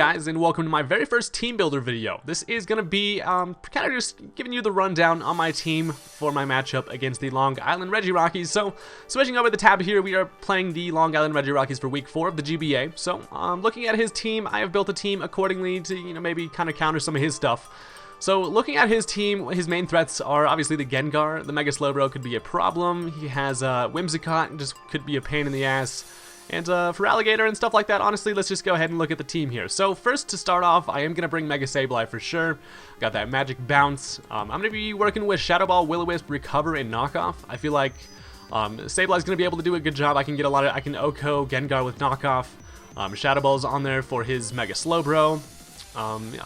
guys, and welcome to my very first team builder video. This is going to be kind of just giving you the rundown on my team for my matchup against the Long Island Regirockies. So, switching over the tab here, we are playing the Long Island Regirockies for week 4 of the GBA. So, looking at his team, I have built a team accordingly to, maybe kind of counter some of his stuff. So, looking at his team, his main threats are obviously the Gengar. The Mega Slowbro could be a problem. He has Whimsicott, just could be a pain in the ass. And for Alligator and stuff like that, honestly, let's just go ahead and look at the team here. So first, to start off, I am going to bring Mega Sableye for sure. Got that Magic Bounce. I'm going to be working with Shadow Ball, Will-O-Wisp, Recover, and Knockoff. I feel like Sableye's going to be able to do a good job. I can OHKO Gengar with Knockoff. Shadow Ball's on there for his Mega Slowbro.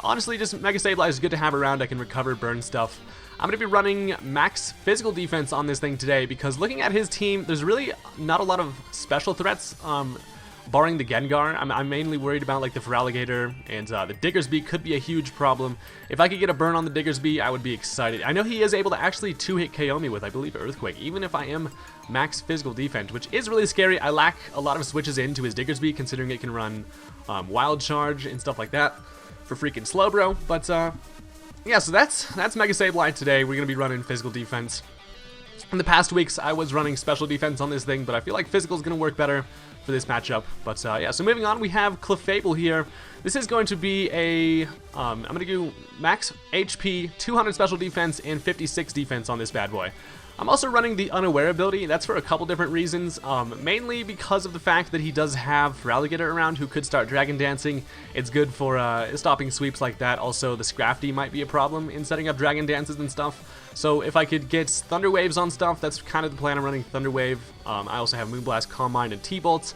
Honestly, just Mega Sableye is good to have around. I can recover, burn stuff. I'm going to be running max physical defense on this thing today because looking at his team, there's really not a lot of special threats, barring the Gengar. I'm mainly worried about like the Feraligatr, and the Diggersby could be a huge problem. If I could get a burn on the Diggersby, I would be excited. I know he is able to actually 2-hit KO me with, I believe, Earthquake, even if I am max physical defense, which is really scary. I lack a lot of switches into his Diggersby, considering it can run Wild Charge and stuff like that for freaking Slowbro, but yeah, so that's Mega Sableye today. We're going to be running physical defense. In the past weeks, I was running special defense on this thing, but I feel like physical is going to work better for this matchup. But yeah, so moving on, we have Clefable here. This is going to be a, I'm going to do max HP, 200 special defense, and 56 defense on this bad boy. I'm also running the Unaware ability. That's for a couple different reasons, mainly because of the fact that he does have Feraligatr around who could start Dragon Dancing. It's good for stopping sweeps like that. Also, the Scrafty might be a problem in setting up Dragon Dances and stuff. So if I could get Thunder Waves on stuff, that's kind of the plan. I'm running Thunder Wave. I also have Moonblast, Calm Mind, and T-Bolts.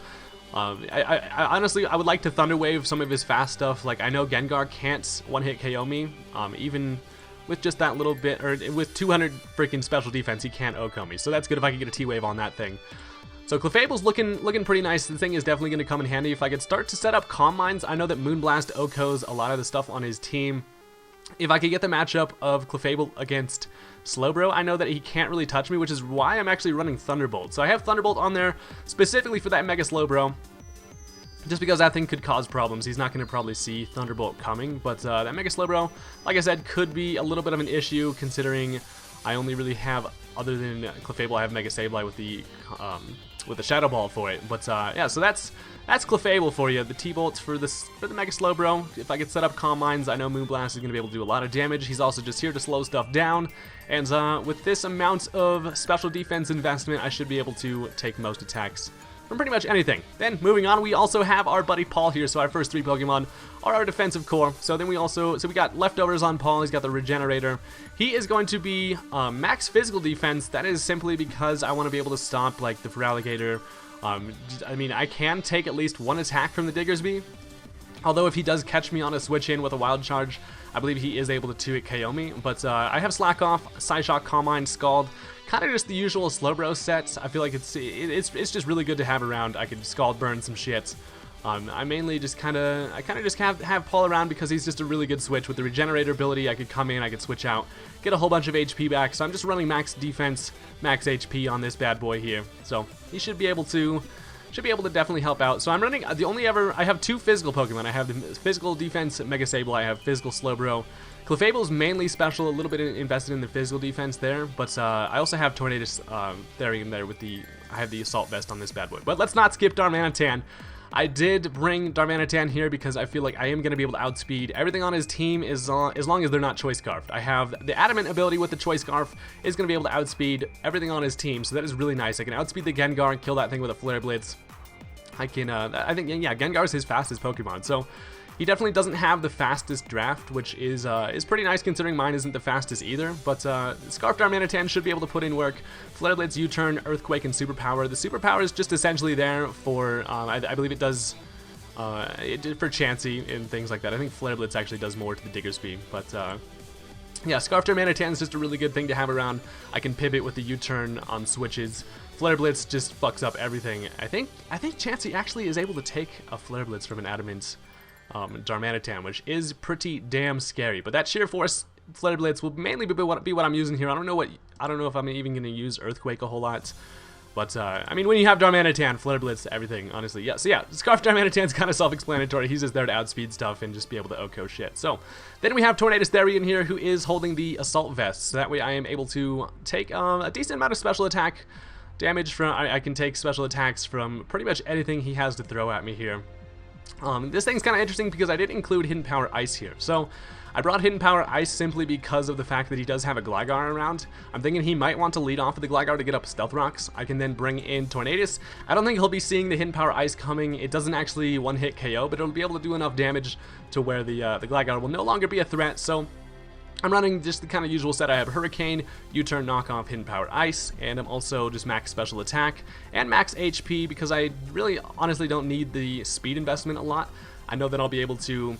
I honestly, I would like to Thunder Wave some of his fast stuff. Like, I know Gengar can't one-hit KO me, even with just that little bit, or with 200 freaking special defense, he can't OHKO me. So that's good if I could get a T-Wave on that thing. So Clefable's looking pretty nice. The thing is definitely going to come in handy. If I could start to set up Calm Minds, I know that Moonblast OHKOs a lot of the stuff on his team. If I could get the matchup of Clefable against Slowbro, I know that he can't really touch me, which is why I'm actually running Thunderbolt. So I have Thunderbolt on there specifically for that Mega Slowbro, just because that thing could cause problems. He's not going to probably see Thunderbolt coming, but that Mega Slowbro, like I said, could be a little bit of an issue considering I only really have, other than Clefable, I have Mega Sableye with the Shadow Ball for it. But yeah, so that's Clefable for you. The T-Bolts for the Mega Slowbro. If I could set up Calm Minds, I know Moonblast is going to be able to do a lot of damage. He's also just here to slow stuff down, and with this amount of special defense investment, I should be able to take most attacks from pretty much anything. Then, moving on, we also have our buddy Paul here, so our first 3 Pokemon are our defensive core. So then we got leftovers on Paul. He's got the Regenerator. He is going to be max physical defense. That is simply because I want to be able to stop, like, the Feraligatr. I mean, I can take at least 1 attack from the Diggersby, although if he does catch me on a switch in with a Wild Charge, I believe he is able to 2-hit KO me. But I have Slack Off, Psyshock, Calm Mind, Scald. Kind of just the usual Slowbro sets. I feel like it's just really good to have around. I could Scald Burn some shit. I mainly just kind of have Paul around because he's just a really good switch. With the Regenerator ability, I could come in, I could switch out, get a whole bunch of HP back. So I'm just running max defense, max HP on this bad boy here. So he should be able to definitely help out. So I'm running I have 2 physical Pokemon. I have the physical defense Mega Sableye. I have physical Slowbro. Clefable's mainly special, a little bit invested in the physical defense there, but I also have Tornadus there in there with I have the Assault Vest on this bad boy. But let's not skip Darmanitan. I did bring Darmanitan here because I feel like I am going to be able to outspeed everything on his team as long as they're not Choice Scarfed. I have the Adamant ability with the Choice Scarf is going to be able to outspeed everything on his team, so that is really nice. I can outspeed the Gengar and kill that thing with a Flare Blitz. I think, yeah, Gengar is his fastest Pokemon, so he definitely doesn't have the fastest draft, which is pretty nice considering mine isn't the fastest either. But Scarf Darmanitan should be able to put in work. Flare Blitz, U-Turn, Earthquake, and Superpower. The Superpower is just essentially there for, I believe it does, for Chansey and things like that. I think Flare Blitz actually does more to the Diggersby, but yeah, Scarf Darmanitan is just a really good thing to have around. I can pivot with the U-Turn on switches. Flare Blitz just fucks up everything. I think Chansey actually is able to take a Flare Blitz from an Adamant Darmanitan, which is pretty damn scary. But that Sheer Force Flare Blitz will mainly be what I'm using here. I don't know if I'm even going to use Earthquake a whole lot. But, I mean, when you have Darmanitan, Flare Blitz, everything, honestly, yeah. So, yeah, Scarf Darmanitan's kind of self-explanatory. He's just there to outspeed stuff and just be able to OHKO shit. So, then we have Tornadus Therian here, who is holding the Assault Vest. So that way I am able to take a decent amount of special attack damage from... I can take special attacks from pretty much anything he has to throw at me here. This thing's kind of interesting because I did include Hidden Power Ice here. So, I brought Hidden Power Ice simply because of the fact that he does have a Gligar around. I'm thinking he might want to lead off with the Gligar to get up Stealth Rocks. I can then bring in Tornadus. I don't think he'll be seeing the Hidden Power Ice coming. It doesn't actually one-hit KO, but it'll be able to do enough damage to where the Gligar will no longer be a threat. So I'm running just the kind of usual set. I have Hurricane, U-Turn, Knockoff, Hidden Power Ice, and I'm also just max Special Attack and max HP because I really honestly don't need the speed investment a lot. I know that I'll be able to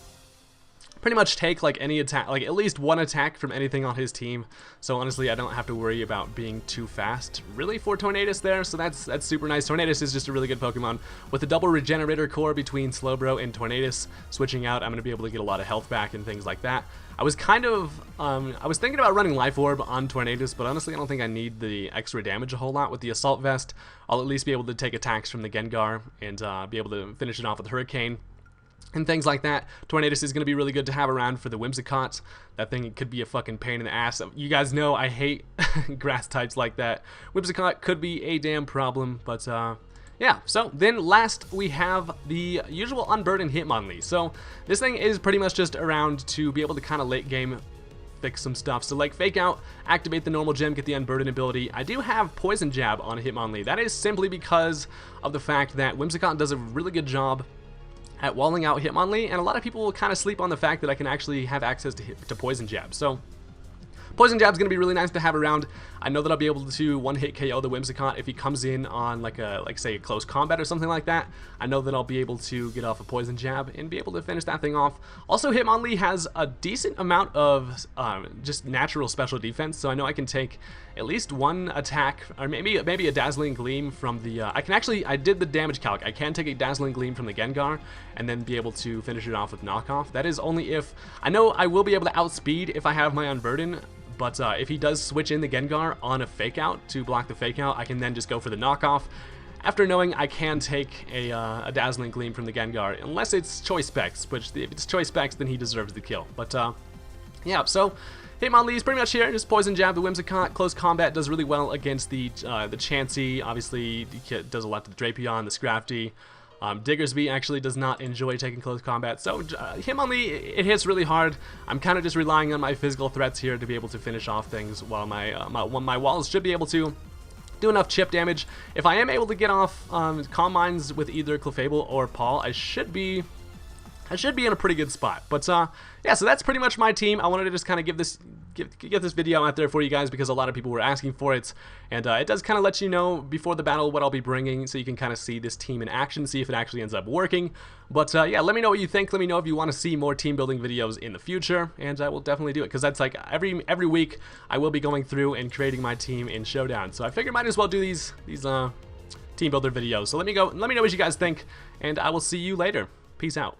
pretty much take like any attack, like at least one attack from anything on his team. So honestly, I don't have to worry about being too fast really for Tornadus there. So that's super nice. Tornadus is just a really good Pokemon with a double Regenerator core between Slowbro and Tornadus. Switching out, I'm going to be able to get a lot of health back and things like that. I was kind of, I was thinking about running Life Orb on Tornadus, but honestly I don't think I need the extra damage a whole lot. With the Assault Vest, I'll at least be able to take attacks from the Gengar and be able to finish it off with Hurricane and things like that. Tornadus is going to be really good to have around for the Whimsicott. That thing could be a fucking pain in the ass. You guys know I hate grass types like that. Whimsicott could be a damn problem, but yeah. So then last we have the usual Unburden Hitmonlee. So this thing is pretty much just around to be able to kind of late game fix some stuff. So like Fake Out, activate the normal gem, get the Unburden ability. I do have Poison Jab on Hitmonlee. That is simply because of the fact that Whimsicott does a really good job at walling out Hitmonlee, and a lot of people will kind of sleep on the fact that I can actually have access to Poison Jab. So Poison Jab's going to be really nice to have around. I know that I'll be able to one-hit KO the Whimsicott if he comes in on like say a close combat or something like that. I know that I'll be able to get off a Poison Jab and be able to finish that thing off. Also, Hitmonlee has a decent amount of just natural special defense, so I know I can take at least one attack, or maybe a Dazzling Gleam from the... I did the damage calc. I can take a Dazzling Gleam from the Gengar and then be able to finish it off with Knockoff. That is only if... I know I will be able to outspeed if I have my Unburden, but if he does switch in the Gengar on a Fake Out to block the Fake Out, I can then just go for the Knockoff, after knowing I can take a Dazzling Gleam from the Gengar, unless it's Choice Specs, which if it's Choice Specs, then he deserves the kill. But yeah, so Hitmonlee is pretty much here. Just Poison Jab the Whimsicott. Close combat does really well against the Chansey. Obviously, he does a lot to the Drapion, the Scrafty. Diggersby actually does not enjoy taking close combat, so Hitmonlee, it hits really hard. I'm kind of just relying on my physical threats here to be able to finish off things, while my walls should be able to do enough chip damage. If I am able to get off Calm Minds with either Clefable or Paul, I should be in a pretty good spot. But yeah, so that's pretty much my team. I wanted to just kind of get this video out there for you guys because a lot of people were asking for it, and it does kind of let you know before the battle what I'll be bringing, so you can kind of see this team in action, see if it actually ends up working. But yeah, let me know what you think. Let me know if you want to see more team building videos in the future, and I will definitely do it, because that's like every week I will be going through and creating my team in Showdown. So I figured might as well do these team builder videos. So let me know what you guys think, and I will see you later. Peace out.